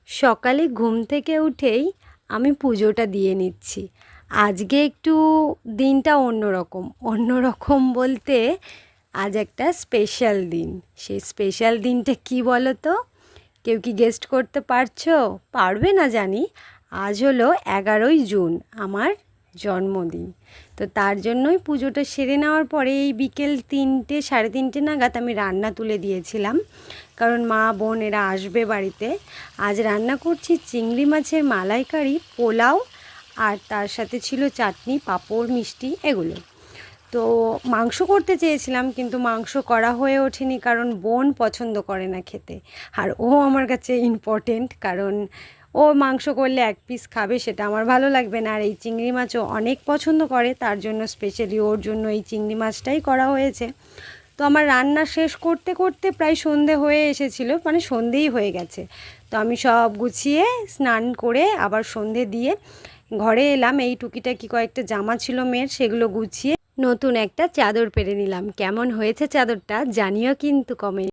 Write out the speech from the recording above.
সকালে ঘুম থেকে উঠেই আমি পুজোটা দিয়ে নিচ্ছি। আজকে একটু দিনটা অন্যরকম। অন্যরকম বলতে আজ একটা স্পেশাল দিন। সেই স্পেশাল দিনটা কী বলো তো? কেউ কি গেস্ট করতে পারছো? পারবে না জানি। আজ হলো 11ই জুন, আমার জন্মদিন। তো তার জন্যই পুজোটা সেরে নেওয়ার পরে এই বিকেল 3টে 3:30 নাগাদ আমি রান্না তুলে দিয়েছিলাম, কারণ মা বোন এরা আসবে বাড়িতে। আজ রান্না করছি চিংড়ি মাছের মালাইকারি, পোলাও, আর তার সাথে ছিল চাটনি, পাঁপড়, মিষ্টি এগুলো। তো মাংস করতে চেয়েছিলাম, কিন্তু মাংস করা হয়ে ওঠেনি, কারণ বোন পছন্দ করে না খেতে। আর ও আমার কাছে ইম্পর্টেন্ট, কারণ ও মাংস করলে এক পিস খাবে, সেটা আমার ভালো লাগবে না। আর এই চিংড়ি মাছও অনেক পছন্দ করে, তার জন্য স্পেশালি ওর জন্য এই চিংড়ি মাছটাই করা হয়েছে। তো আমার রান্না শেষ করতে করতে প্রায় সন্ধে হয়ে এসেছিলো, মানে সন্ধেই হয়ে গেছে। তো আমি সব গুছিয়ে স্নান করে আবার সন্ধে দিয়ে ঘরে এলাম। এই টুকিটাকি কয়েকটা জামা ছিল মেয়ের, সেগুলো গুছিয়ে নতুন একটা চাদর পেরে নিলাম। কেমন হয়েছে চাদরটা জানিও কিন্তু কমেন্ট।